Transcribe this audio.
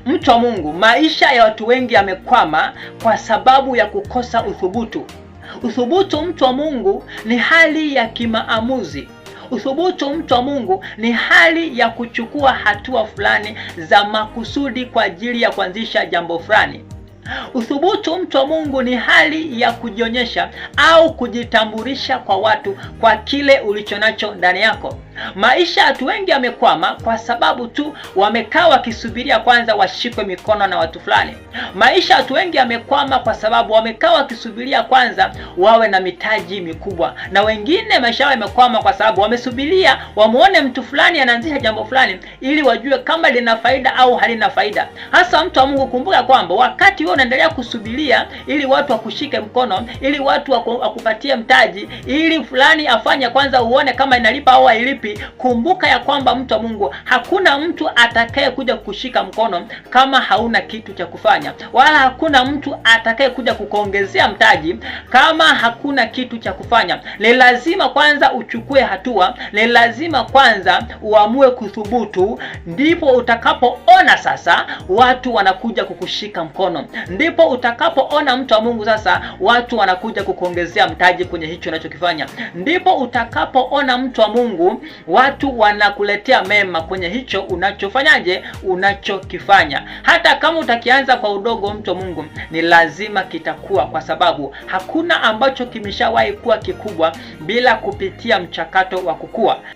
Mtu wa Mungu, maisha ya watu wengi yamekwama kwa sababu ya kukosa uthubutu. Uthubutu, mtu wa Mungu, ni hali ya kimaamuzi. Uthubutu, mtu wa Mungu, ni hali ya kuchukua hatua fulani za makusudi kwa ajili ya kuanzisha jambo fulani. Uthubutu, mtu wa Mungu, ni hali ya kujionyesha au kujitambulisha kwa watu kwa kile ulichonacho ndani yako. Maisha ya watu wengi yamekwama kwa sababu tu wamekaa wakisubiria kwanza washikwe mikono na watu fulani. Maisha ya watu wengi yamekwama kwa sababu wamekaa wakisubiria kwanza wawe na mitaji mikubwa. Na wengine maisha yao yamekwama kwa sababu wamesubiria wamuone mtu fulani anaanzisha jambo fulani ili wajue kama lina faida au halina faida. Hasa mtu wa Mungu, kumbuka kwamba wakati wewe unaendelea kusubiria ili watu wakushike mkono, ili watu wakupatie mtaji, ili fulani afanye kwanza uone kama inalipa au hailipi, kumbuka ya kwamba mtu wa Mungu, hakuna mtu atakaye kuja kukushika mkono kama hauna kitu cha kufanya, wala hakuna mtu atakaye kuja kukuongezea mtaji kama hakuna kitu cha kufanya. Ni lazima kwanza uchukue hatua, ni lazima kwanza uamue kuthubutu, ndipo utakapoona sasa watu wanakuja kukushika mkono, ndipo utakapoona mtu wa Mungu sasa watu wanakuja kukuongezea mtaji kwenye hicho unachokifanya, ndipo utakapoona mtu wa Mungu watu wanakuletea mema kwenye hicho unachofanyaje, unachokifanya. Hata kama utakianza kwa udogo, mtu wa Mungu, ni lazima kitakuwa, kwa sababu hakuna ambacho kimeshawahi kuwa kikubwa bila kupitia mchakato wa kukua.